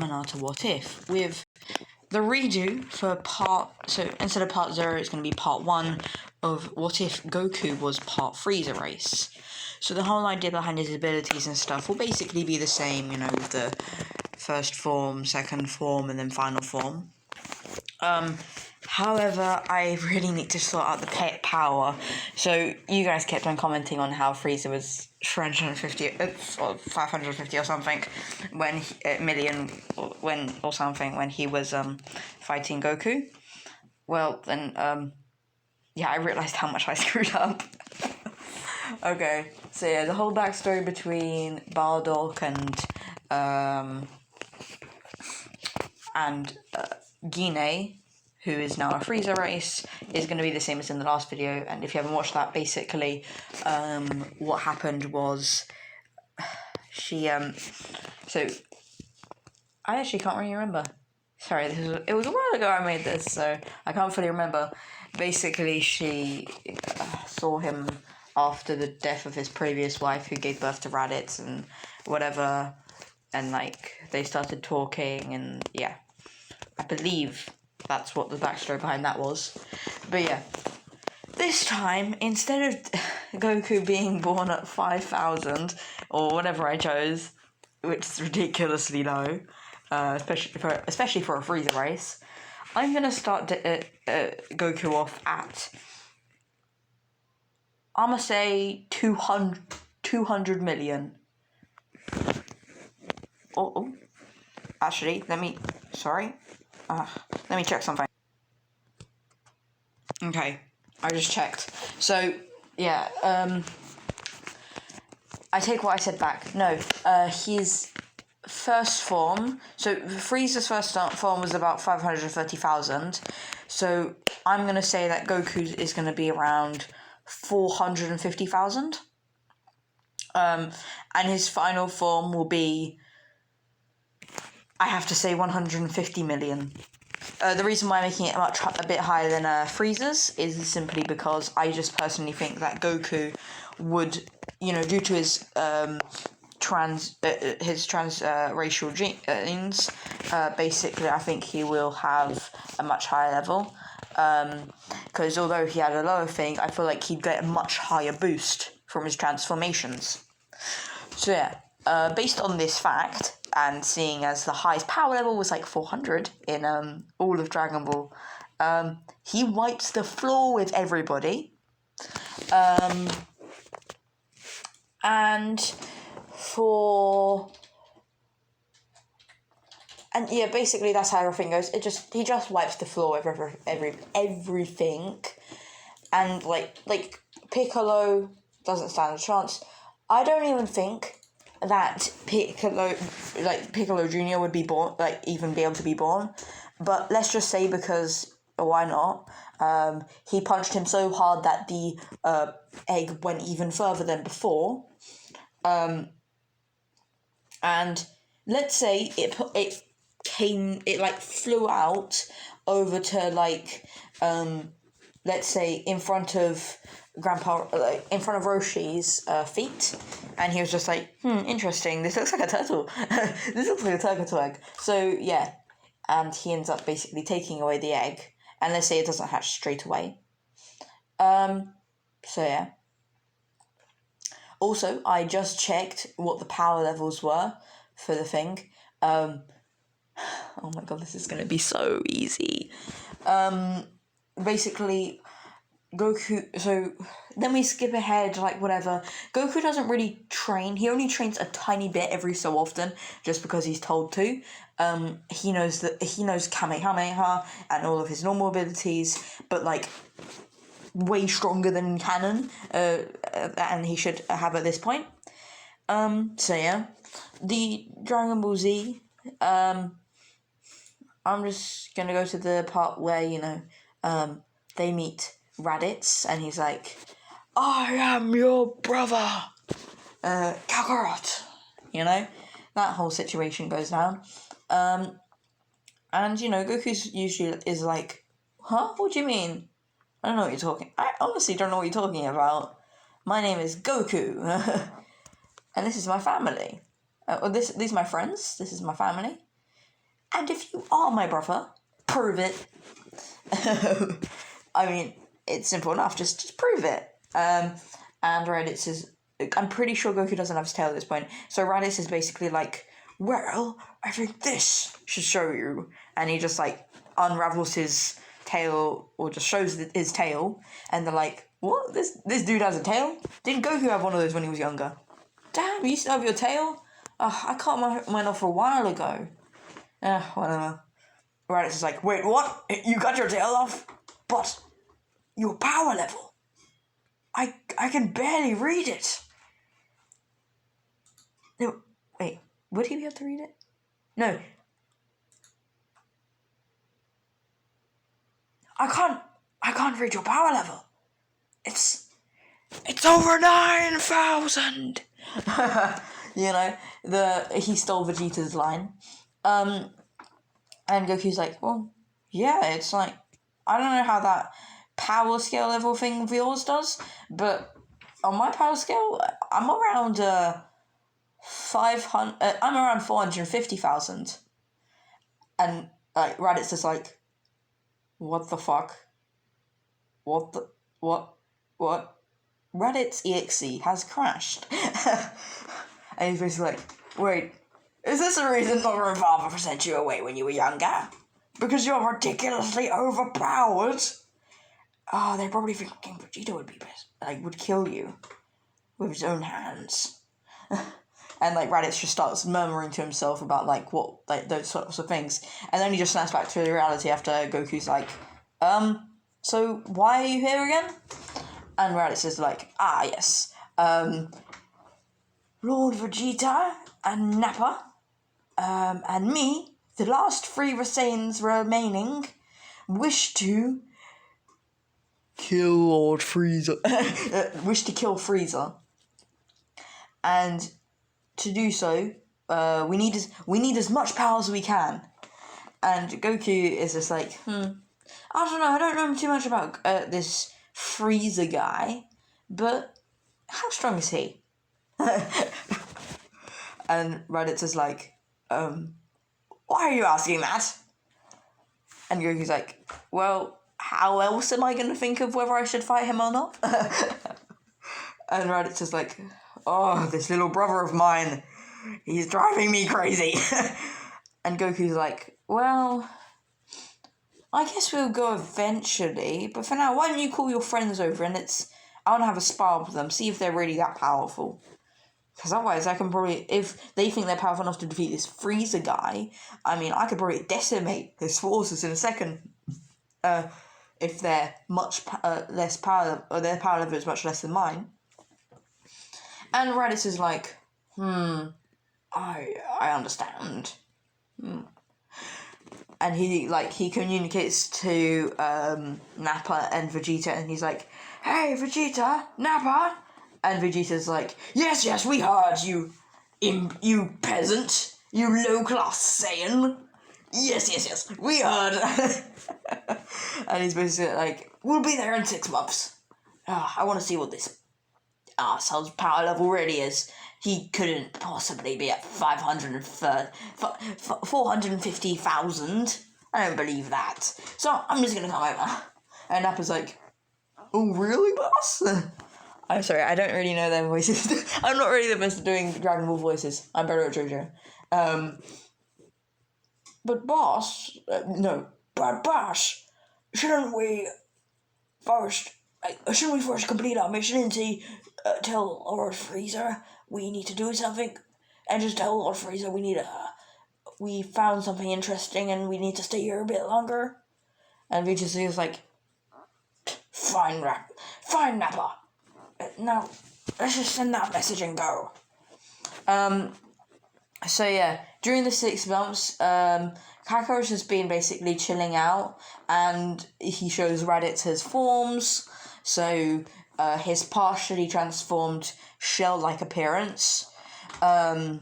another What If with the redo for so instead of part 0, it's going to be part 1 of What If Goku was part Frieza race. So the whole idea behind his abilities and stuff will basically be the same, with the first form, second form, and then final form. However, I really need to sort out the power. So you guys kept on commenting on how Frieza was 350 or 550 or something when he was fighting Goku. Well, then I realized how much I screwed up. Okay, so yeah, the whole backstory between Bardock and Guinea, who is now a Frieza race, is going to be the same as in the last video. And if you haven't watched that, basically, what happened was she so I actually can't really remember. Sorry, it was a while ago I made this, so I can't fully remember. Basically, she saw him after the death of his previous wife, who gave birth to Raditz and whatever, and they started talking, and yeah, I believe that's what the backstory behind that was. But yeah, this time, instead of Goku being born at 5,000 or whatever I chose, which is ridiculously low, especially for a Frieza race, I'm gonna start Goku off at, I'm gonna say 200 million. Oh, actually, let me check something. Okay, I just checked. So, yeah, I take what I said back. No, his first form, so Frieza's first form was about 530,000. So, I'm going to say that Goku's is going to be around 450,000. And his final form will be, I have to say, 150 million. The reason why I'm making it a bit higher than Frieza's is simply because I just personally think that Goku would, due to his transracial genes, basically I think he will have a much higher level. Because although he had a lower thing, I feel like he'd get a much higher boost from his transformations. So yeah, based on this fact, and seeing as the highest power level was 400 in all of Dragon Ball, he wipes the floor with everybody. And yeah, basically that's how everything goes. He just wipes the floor with everything, and like Piccolo doesn't stand a chance. I don't even think that Piccolo Jr. would be born, even be able to be born. But let's just say, because why not? He punched him so hard that the egg went even further than before. And let's say it flew out over to let's say in front of in front of Roshi's feet, and he was just interesting, this looks like a turtle. This looks like a turtle egg. So yeah, and he ends up basically taking away the egg, and let's say it doesn't hatch straight away. So yeah. Also, I just checked what the power levels were for the thing. Oh my god, this is gonna be so easy. Basically, Goku, so then we skip ahead, whatever. Goku doesn't really train. He only trains a tiny bit every so often, just because he's told to. He knows Kamehameha and all of his normal abilities, but way stronger than canon, and he should have at this point. So yeah, the Dragon Ball Z, I'm just gonna go to the part where, they meet Raditz, and he's like, I am your brother, Kakarot, that whole situation goes down. And, Goku's usually is huh, what do you mean? I don't know what you're talking. I honestly don't know what you're talking about. My name is Goku, and this is my family. These are my friends. This is my family. And if you are my brother, prove it. I mean, it's simple enough, just prove it. And Raditz says, I'm pretty sure Goku doesn't have his tail at this point, so Raditz is basically like, well, I think this should show you. And he just, like, unravels his tail, or just shows his tail, and they're like, what? This dude has a tail? Didn't Goku have one of those when he was younger? Damn, you still have your tail? I cut mine off a while ago. Whatever. Raditz is like, wait, what? You cut your tail off? But your power level. I can barely read it. No, wait, would he be able to read it? No. I can't read your power level. It's over 9,000. You know, he stole Vegeta's line. And Goku's like, well, yeah, it's like, I don't know how that power scale level thing of yours does, but on my power scale, I'm around 450,000. And like Raditz is like, what the fuck? What? Raditz EXE has crashed. And he's basically like, wait, is this the reason Mother and Father sent you away when you were younger? Because you're ridiculously overpowered? Oh, they probably think King Vegeta would be pissed. Like, would kill you with his own hands. And, like, Raditz just starts murmuring to himself about, like, what, like, those sorts of things. And then he just snaps back to reality after Goku's like, so why are you here again? And Raditz is like, yes, Lord Vegeta and Nappa, and me, the last 3 Saiyans remaining, wish to kill Lord Frieza. Wish to kill Frieza. And to do so, we need as much power as we can. And Goku is just like, I don't know, I don't know too much about this Frieza guy, but how strong is he? And Raditz is like, why are you asking that? And Goku's like, well, how else am I going to think of whether I should fight him or not? And Raditz is like, oh, this little brother of mine, he's driving me crazy. And Goku's like, well, I guess we'll go eventually, but for now, why don't you call your friends over and I want to have a spar with them, see if they're really that powerful. Because otherwise, I can probably, if they think they're powerful enough to defeat this Frieza guy, I mean, I could probably decimate his forces in a second. If they're much less power, or their power level is much less than mine. And Raditz is like, I understand. And he communicates to Nappa and Vegeta, and he's like, hey, Vegeta, Nappa. And Vegeta's like, yes, we heard you, you peasant, you low-class Saiyan. Yes, we heard. And he's basically like, we'll be there in 6 months. I want to see what this arsehole's power level really is. He couldn't possibly be at 450,000. I don't believe that. So I'm just going to come over. And Nappa's like, oh, really, boss? I'm sorry, I don't really know their voices. I'm not really the best at doing Dragon Ball voices. I'm better at JoJo. But boss, shouldn't we first complete our mission and tell Lord Frieza we need to do something, and just tell Lord Frieza we found something interesting and we need to stay here a bit longer? And Vegeta is like, fine, Nappa. Now, let's just send that message and go. So yeah, during the 6 months, Kakarot has been basically chilling out, and he shows Raditz his forms, so his partially transformed shell-like appearance, and,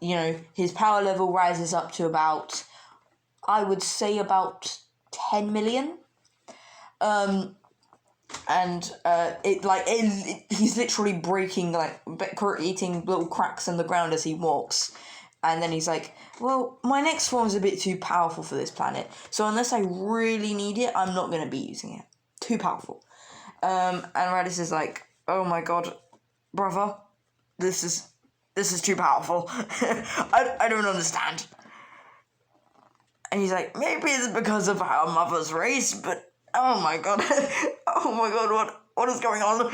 you know, his power level rises up to about, I would say about 10 million, and he's literally breaking, eating little cracks in the ground as he walks, And then he's like, well, my next form is a bit too powerful for this planet. So unless I really need it, I'm not going to be using it. Too powerful. And Raditz is like, oh my god, brother, this is too powerful. I don't understand. And he's like, maybe it's because of our mother's race, but oh my god, what is going on?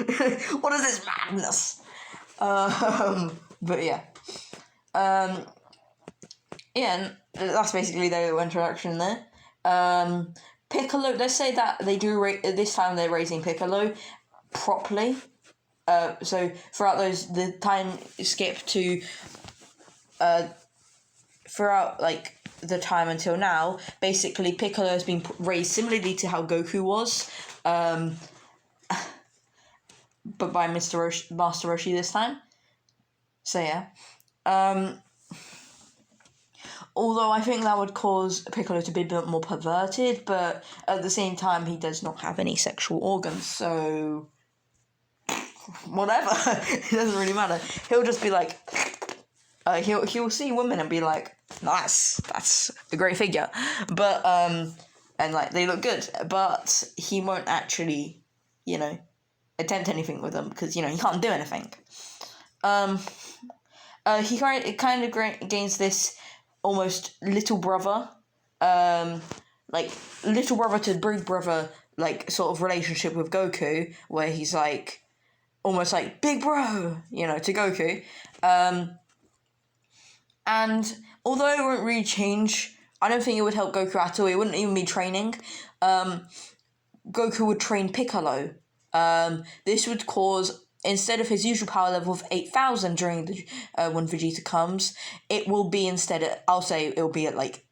What is this madness? But yeah. Yeah, and that's basically their introduction there. Piccolo, let's say that they do, this time they're raising Piccolo properly. So throughout the time skip to, throughout, like, the time until now, basically Piccolo has been raised similarly to how Goku was, but by Master Roshi this time. So yeah. Although I think that would cause Piccolo to be a bit more perverted, but at the same time he does not have any sexual organs, so whatever. It doesn't really matter. He'll just be like, he'll see women and be like, nice, that's a great figure, but and like they look good, but he won't actually, attempt anything with them because he can't do anything. He kind of gains this almost little brother, like little brother to big brother, like sort of relationship with Goku, where he's like almost like big bro, to Goku. And although it won't really change, I don't think it would help Goku at all. It wouldn't even be training. Goku would train Piccolo. This would cause, instead of his usual power level of 8,000 during the when Vegeta comes, it will be I'll say it will be at like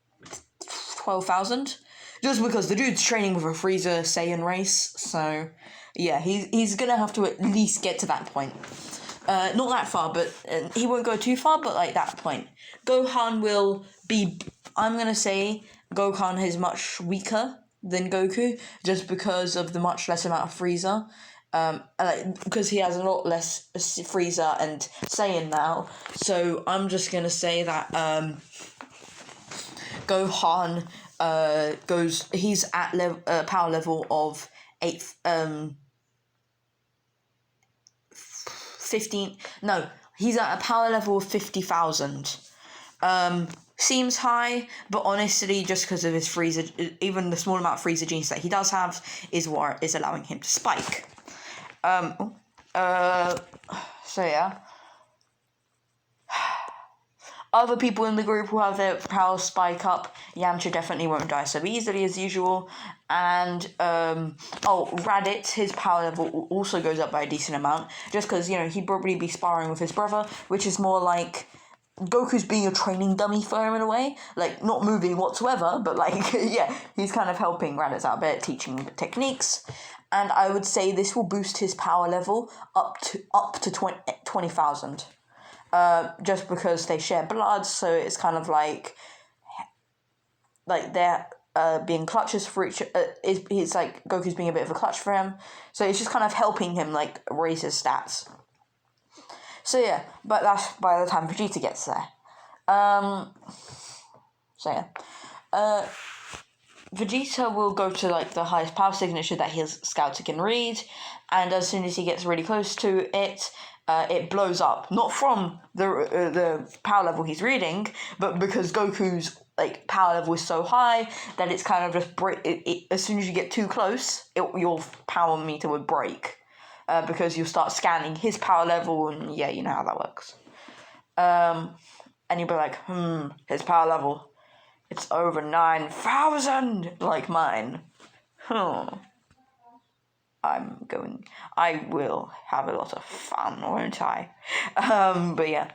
12,000. Just because the dude's training with a Frieza Saiyan race. So, yeah, he's going to have to at least get to that point. Not that far, but he won't go too far, but like that point. Gohan will be, I'm going to say Gohan is much weaker than Goku, just because of the much less amount of Frieza. Because he has a lot less Frieza and Saiyan now. So I'm just going to say that Gohan he's at power level of 15, no, he's at a power level of 50,000. Seems high, but honestly, just because of his Frieza, even the small amount of Frieza genes that he does have is what is allowing him to spike. So yeah. Other people in the group will have their powers spike up. Yamcha definitely won't die so easily as usual. And, Raditz, his power level also goes up by a decent amount. Just because, he'd probably be sparring with his brother, which is more like Goku's being a training dummy for him in a way. Like, not moving whatsoever, but like, yeah, he's kind of helping Raditz out a bit, teaching him techniques. And I would say this will boost his power level up to 20,000. Just because they share blood, so it's kind of like they're being clutches for each. It's like Goku's being a bit of a clutch for him, so it's just kind of helping him like raise his stats. So yeah, but that's by the time Vegeta gets there. So yeah, Vegeta will go to like the highest power signature that his scouts can read, and as soon as he gets really close to it. It blows up, not from the power level he's reading, but because Goku's like power level is so high that it's kind of just as soon as you get too close, your power meter would break, because you'll start scanning his power level, and yeah, you know how that works. And you'll be like, his power level, it's over 9,000, like mine. I will have a lot of fun, won't I? But yeah.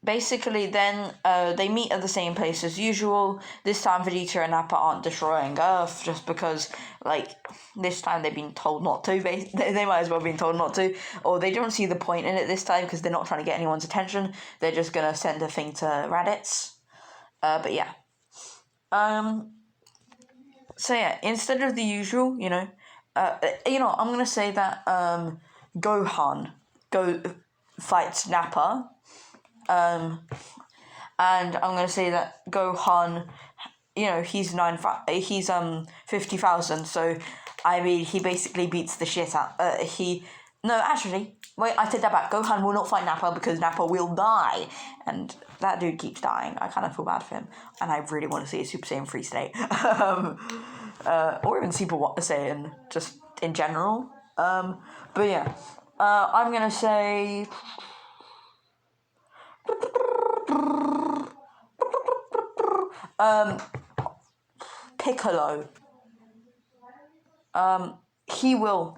Basically, then they meet at the same place as usual. This time, Vegeta and Nappa aren't destroying Earth just because, like, this time they've been told not to. They might as well have been told not to. Or they don't see the point in it this time because they're not trying to get anyone's attention. They're just going to send a thing to Raditz. But yeah. So yeah, instead of the usual, I'm gonna say that Gohan fights Nappa, And I'm gonna say that Gohan, he's 50,000. So, I mean, he basically beats the shit out. No, actually, wait, I take that back. Gohan will not fight Nappa because Nappa will die, and that dude keeps dying. I kind of feel bad for him, and I really want to see a Super Saiyan 3 state, or even Super Saiyan, just in general. But yeah, I'm gonna say. Piccolo. He will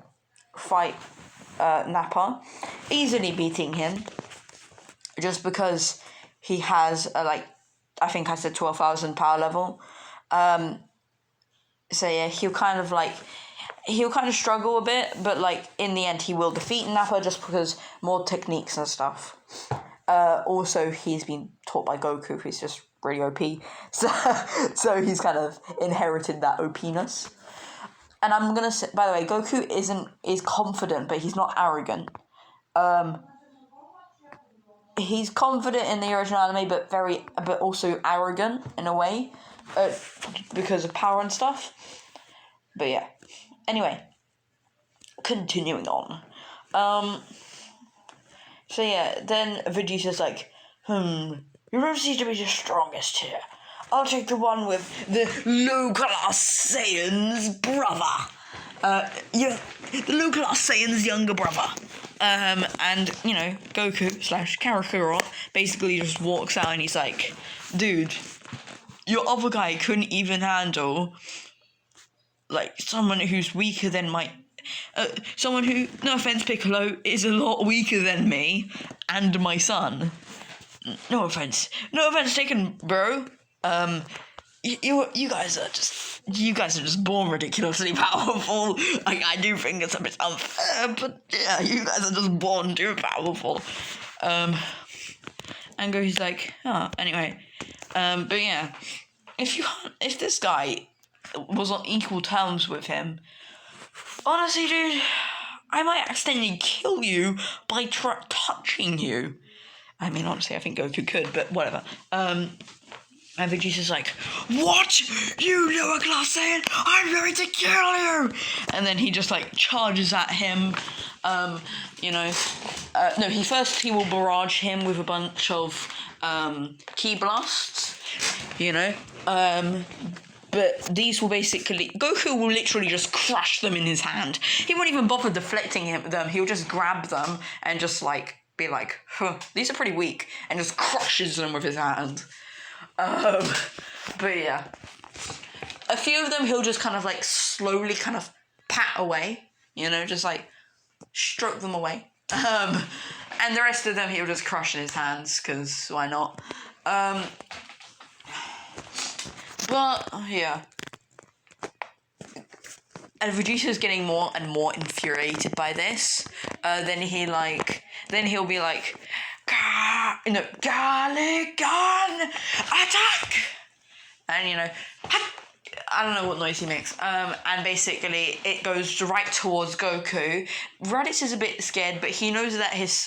fight Nappa, easily beating him, just because he has I think I said 12,000 power level. So yeah, he'll kind of struggle a bit, but in the end he will defeat Nappa just because more techniques and stuff. Also, he's been taught by Goku, who's just really OP, so he's kind of inherited that OP-ness. And I'm gonna say, by the way, Goku is confident, but he's not arrogant. He's confident in the original anime, but also arrogant in a way, because of power and stuff. But yeah. Anyway, continuing on. So yeah, then Vegeta's like, you don't seem to be the strongest here. I'll take the one with the low-class Saiyan's brother. The low-class Saiyan's younger brother. And, Goku/Karakura basically just walks out and he's like, dude, your other guy couldn't even handle, someone who's weaker than someone who, no offense Piccolo, is a lot weaker than me and my son. No offense taken, bro. You guys are just born ridiculously powerful. I do think it's a bit unfair, but yeah, you guys are just born too powerful. And Goku's like, anyway. But yeah, if this guy was on equal terms with him, honestly, dude, I might accidentally kill you by touching you. I mean, honestly, I think Goku could, but whatever. And Vegeta's like, what? You lower class Saiyan? I'm going to kill you! And then he just, charges at him. No, he will barrage him with a bunch of, ki blasts, but these will basically... Goku will literally just crush them in his hand. He won't even bother deflecting them. He'll just grab them and just, be like, these are pretty weak, and just crushes them with his hand. But yeah. A few of them he'll just kind of, slowly kind of pat away, just, stroke them away. And the rest of them he'll just crush in his hands, because why not? But, yeah. And Vegeta's getting more and more infuriated by this. Then he'll be like, garlic gun, attack! And, I don't know what noise he makes. And basically, it goes right towards Goku. Raditz is a bit scared, but he knows that his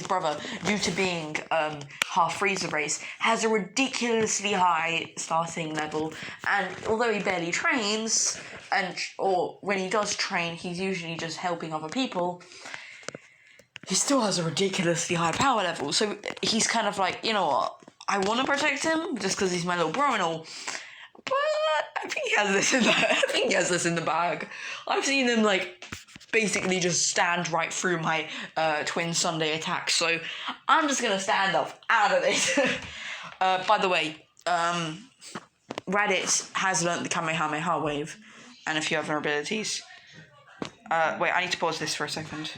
brother, due to being half Frieza race, has a ridiculously high starting level. And although he barely trains, or when he does train, he's usually just helping other people, he still has a ridiculously high power level. So he's kind of like, you know what? I want to protect him just because he's my little bro and all. But I think he has this in the bag. I've seen him basically just stand right through my twin Sunday attack. So I'm just gonna stand up out of this. By the way, Raditz has learnt the Kamehameha wave and a few other abilities. Wait, I need to pause this for a second.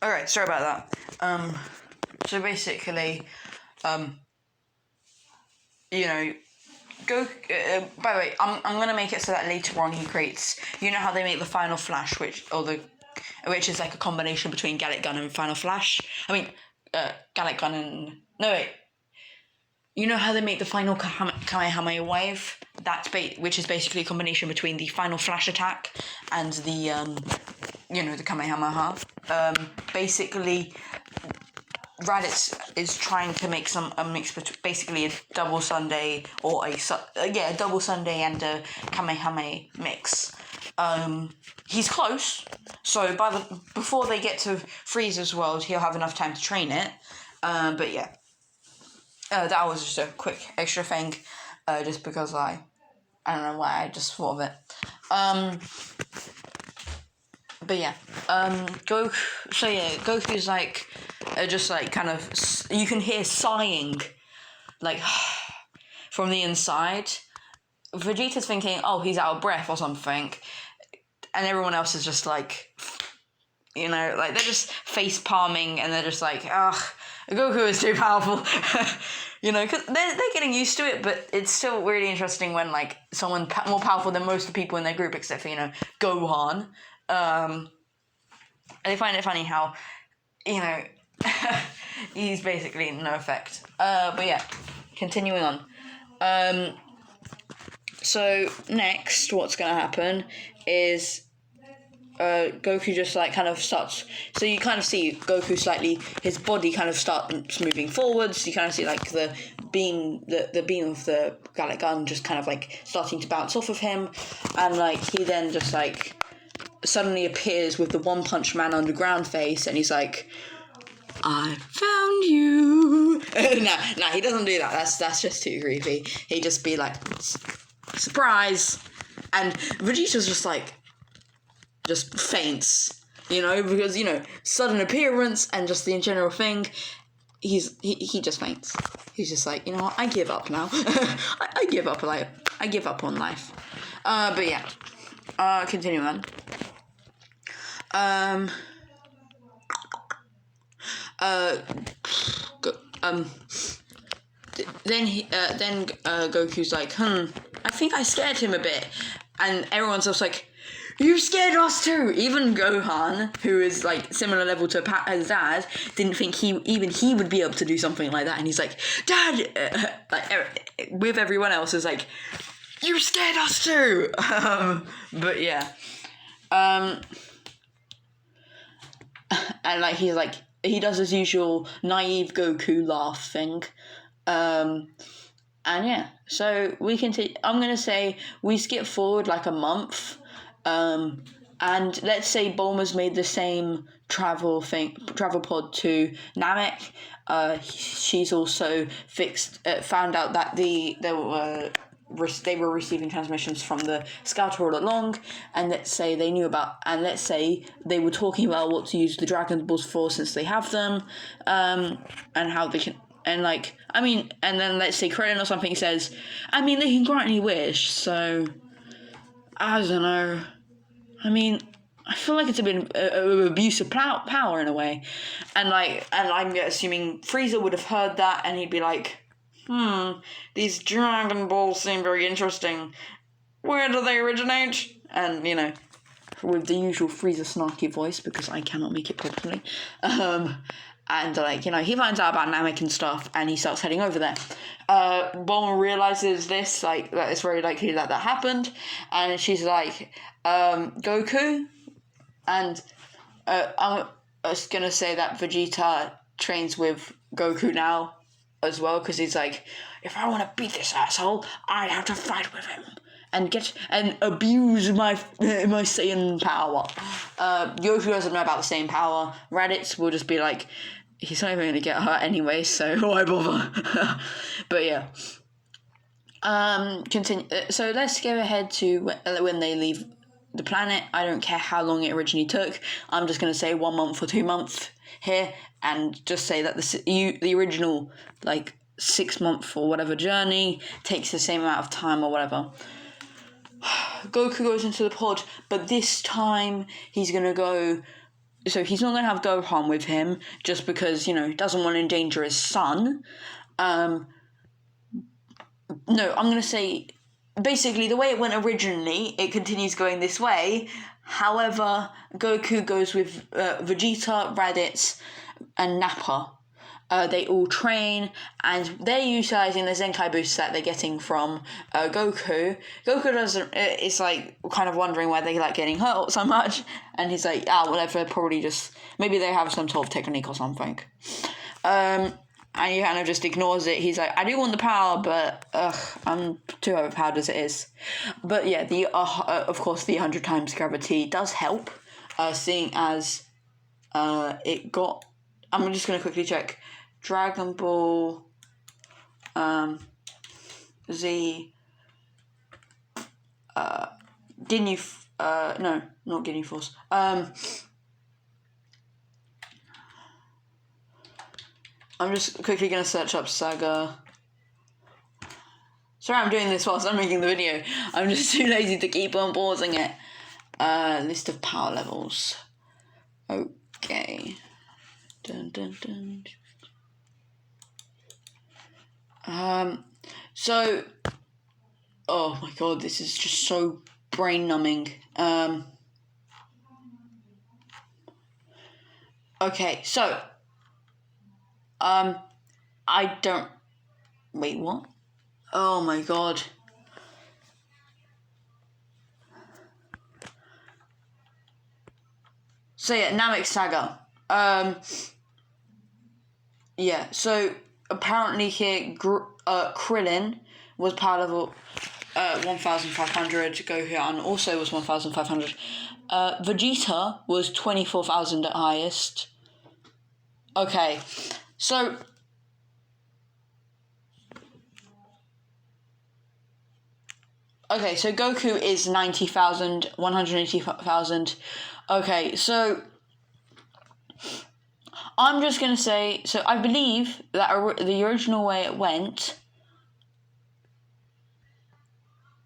Alright, sorry about that. So basically, by the way, I'm gonna make it so that later on he creates, how they make the Final Flash, which is a combination between Gallic Gun and Final Flash. Gallic Gun and... No, wait. You know how they make the final Kamehameha wave? Which is basically a combination between the Final Flash attack and the the Kamehameha. Basically, Raditz is trying to make a mix between basically a double Sunday or a double Sunday and a Kamehameha mix. He's close, so before they get to Frieza's world, he'll have enough time to train it. But yeah, that was just a quick extra thing, just because I don't know why I just thought of it. But yeah, Goku. So yeah, Goku's like, just like kind of, you can hear sighing, like from the inside. Vegeta's thinking, oh, he's out of breath or something, and everyone else is just like, like they're just face palming and they're just like, ugh, Goku is too powerful, because they're getting used to it, but it's still really interesting when like someone more powerful than most of the people in their group, except for Gohan. And they find it funny how, he's basically no effect. But yeah, continuing on. So next, what's gonna happen is Goku just like kind of starts. So you kind of see Goku slightly, his body kind of starts moving forwards. You kind of see like the beam of the Gallic gun just kind of like starting to bounce off of him, and like he then just like suddenly appears with the One Punch Man underground face, and he's like, I found you. Nah, he doesn't do that. That's just too creepy. He'd just be like, surprise, and Vegeta's just like, just faints, because sudden appearance and just the general thing. He just faints. He's just like, you know what? I give up now. I give up. I give up on life. But yeah. Continue on. Then Goku's like, I think I scared him a bit, and everyone's just like, you scared us too. Even Gohan, who is like similar level to his dad, didn't think he would be able to do something like that, and he's like, Dad, with everyone else is like, you scared us too. But yeah, and like he does his usual naive Goku laugh thing. And yeah, so we continue. I'm gonna say we skip forward like a month, and let's say Bulma's made the same travel pod to Namek. She's also found out that they were receiving transmissions from the Scouter all along, and let's say they were talking about what to use the Dragon Balls for, since they have them, and how they can. And and then let's say Krillin or something says, they can grant any wish, so, I don't know. I feel like it's a bit of abuse of power in a way. And I'm assuming Frieza would have heard that, and he'd be like, these Dragon Balls seem very interesting. Where do they originate? And, with the usual Frieza snarky voice, because I cannot make it properly. And, he finds out about Namek and stuff, and he starts heading over there. Bulma realizes this, that it's very likely that happened, and she's like, Goku, and I'm just gonna say that Vegeta trains with Goku now, as well, because he's like, if I want to beat this asshole, I have to fight with him and abuse my Saiyan power. Goku doesn't know about the Saiyan power. Raditz will just be like, he's not even going to get hurt anyway, so why bother? But yeah. Continue. So let's go ahead to when they leave the planet. I don't care how long it originally took. I'm just going to say 1 month or 2 months here, and just say that the original 6 month or whatever journey takes the same amount of time or whatever. Goku goes into the pod, but this time he's going to go. So he's not going to have Gohan with him, just because, he doesn't want to endanger his son. No, I'm going to say, basically, the way it went originally, it continues going this way. However, Goku goes with Vegeta, Raditz, and Nappa. they all train, and they're utilising the Zenkai boost that they're getting from Goku. Goku is like kind of wondering why they like getting hurt so much, and he's like, whatever, probably just, maybe they have some sort of technique or something. And he kind of just ignores it. He's like, I do want the power, but I'm too overpowered as it is. But yeah, of course the 100 times gravity does help, seeing as it got, I'm just going to quickly check, Dragon Ball Z Ginyu, no, not Ginyu Force, I'm just quickly going to search up Saga. Sorry, I'm doing this whilst I'm making the video. I'm just too lazy to keep on pausing it. List of power levels. Okay. Dun, dun, dun. So, oh my god, this is just so brain numbing. Okay, so, I don't, wait, what? Oh my god. So yeah, Namek Saga. Yeah, so apparently here, Krillin was power level 1,500, Gohan also was 1,500. Vegeta was 24,000 at highest. Okay, so Goku is 90,000, 180,000. Okay, so I'm just going to say, so I believe that the original way it went,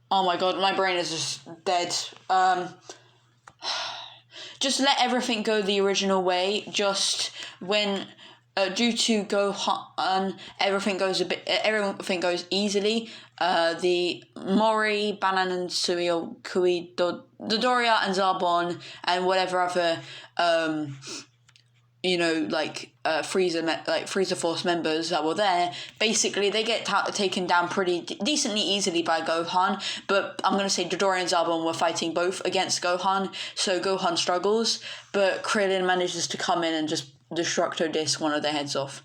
oh my god, my brain is just dead. Just let everything go the original way, just when, due to Gohan, everything goes easily. The Mori, Banan and Suyo, Kui, Dodoria and Zarbon, and whatever other, Frieza Force members that were there, basically they get taken down pretty decently easily by Gohan, but I'm going to say Dodoria and Zarbon were fighting both against Gohan, so Gohan struggles, but Krillin manages to come in and just Destructo Disc one of their heads off,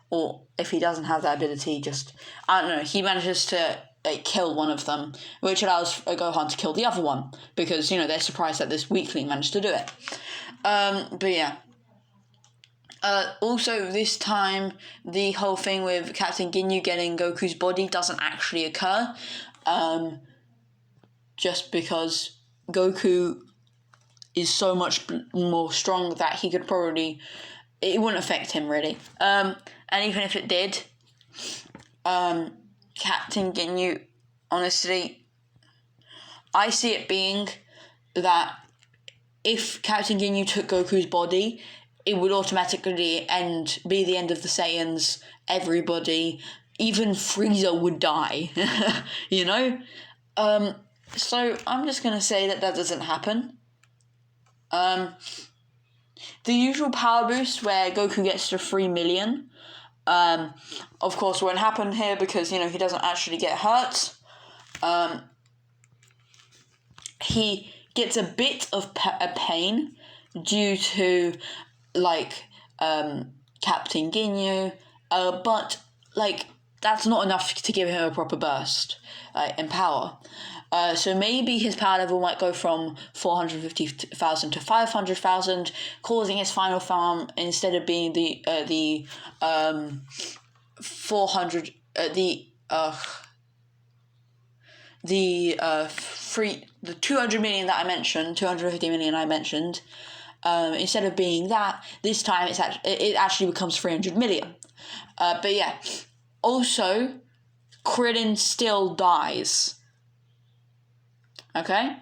or if he doesn't have that ability, just, I don't know, he manages to kill one of them, which allows Gohan to kill the other one, because, they're surprised that this weakling managed to do it. But yeah. Also, this time, the whole thing with Captain Ginyu getting Goku's body doesn't actually occur, just because Goku is so much more strong that he could probably, it wouldn't affect him really. And even if it did, Captain Ginyu, honestly, I see it being that if Captain Ginyu took Goku's body, it would automatically be the end of the Saiyans, everybody, even Frieza would die, So I'm just going to say that doesn't happen. The usual power boost where Goku gets to 3 million, of course won't happen here because, he doesn't actually get hurt. He gets a bit of a pain due to, Captain Ginyu, but, that's not enough to give him a proper burst, in power. So maybe his power level might go from 450,000 to 500,000, causing his final form, instead of being the 200 million that I mentioned, 250 million I mentioned, instead of being that, this time it actually becomes 300 million. But yeah, also, Krillin still dies. Okay?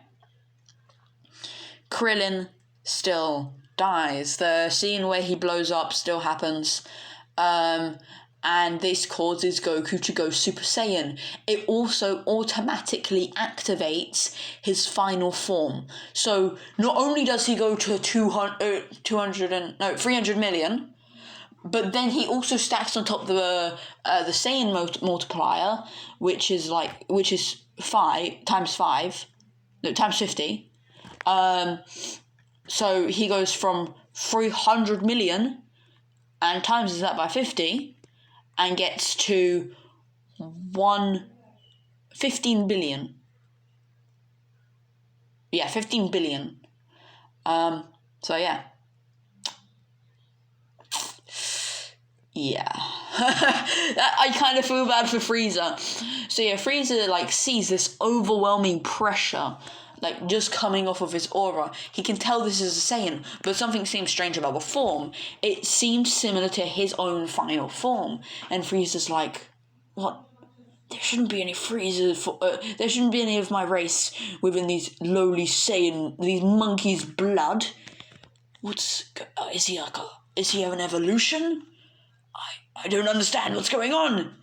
Krillin still dies. The scene where he blows up still happens. And this causes Goku to go Super Saiyan. It also automatically activates his final form. So not only does he go to 300 million, but then he also stacks on top the Saiyan multiplier, which is 5 times 5, no, times 50. So he goes from 300 million and times that by 50 and gets to 15 billion. Yeah, 15 billion. So yeah. Yeah. I kind of feel bad for Frieza. So yeah, Frieza like sees this overwhelming pressure like just coming off of his aura. He can tell this is a Saiyan, but something seems strange about the form. It seems similar to his own final form. And Frieza's like, what? There shouldn't be any Frieza there shouldn't be any of my race within these lowly Saiyan, these monkeys' blood. Is he an evolution? I don't understand what's going on.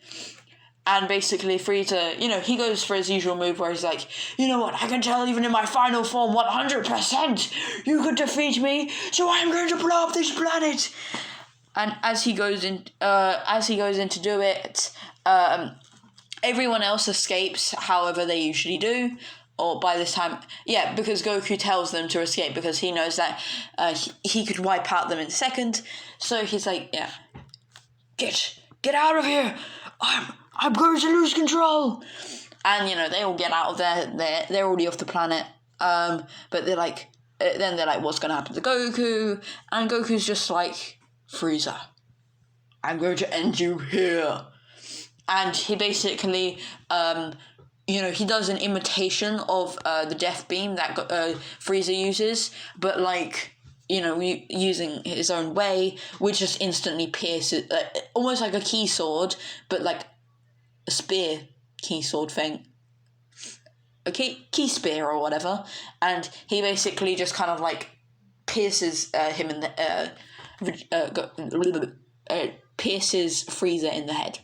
And basically Frieza, he goes for his usual move where he's like, you know what, I can tell even in my final form 100% you could defeat me, so I'm going to blow up this planet. And as he goes in to do it, everyone else escapes however they usually do. Or by this time, yeah, because Goku tells them to escape because he knows that he could wipe out them in a second. So he's like, yeah, get out of here. I'm going to lose control. And, they all get out of there. They're already off the planet. But they're like, what's going to happen to Goku? And Goku's just like, Frieza, I'm going to end you here. And he basically, he does an imitation of the death beam that Frieza uses, but using his own way, which just instantly pierces, almost like a key sword, but like a spear key sword thing. A key spear or whatever. And he basically just kind of like pierces him in the, pierces Frieza in the head.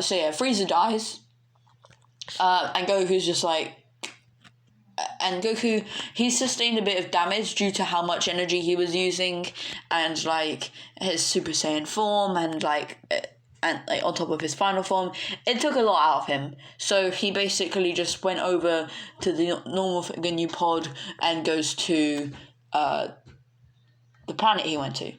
So yeah, Frieza dies. And Goku's just like, and Goku, he sustained a bit of damage due to how much energy he was using, and like his Super Saiyan form, and on top of his final form, it took a lot out of him. So he basically just went over to the normal Ginyu pod and goes to the planet he went to.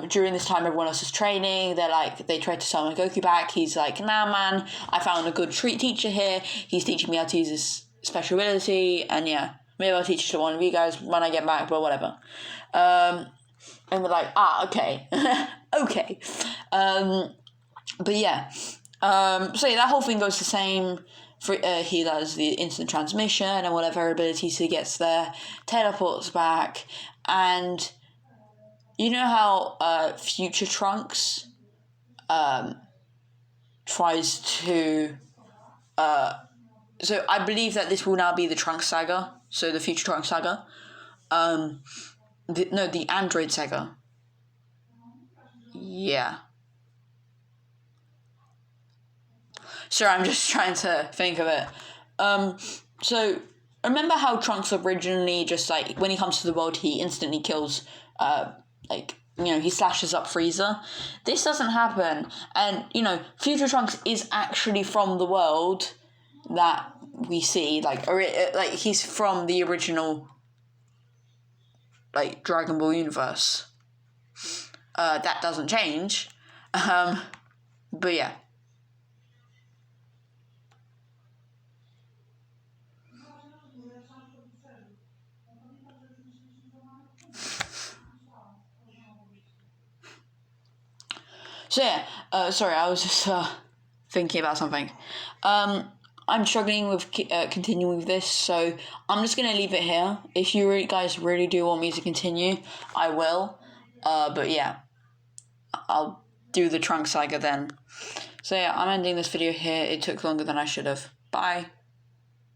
During this time, everyone else is training. They tried to summon Goku back. He's like, nah, man, I found a good teacher here. He's teaching me how to use this special ability, and yeah, maybe I'll teach it to one of you guys when I get back, but whatever. And we're like, okay. Okay. But yeah. So yeah, that whole thing goes the same. He does the instant transmission and whatever abilities he gets there, teleports back, and you know how Future Trunks tries to... so I believe that this will now be the Trunks Saga, so the Future Trunks Saga. The Android Saga. Yeah. Sorry, I'm just trying to think of it. So, remember how Trunks originally just, when he comes to the world, he instantly kills... he slashes up Frieza. This doesn't happen, and Future Trunks is actually from the world that we see, he's from the original Dragon Ball universe. That doesn't change, but yeah. So yeah, sorry, I was just thinking about something. I'm struggling with continuing with this, so I'm just going to leave it here. If you guys really do want me to continue, I will. But yeah, I'll do the Trunks Saga then. So yeah, I'm ending this video here. It took longer than I should have. Bye.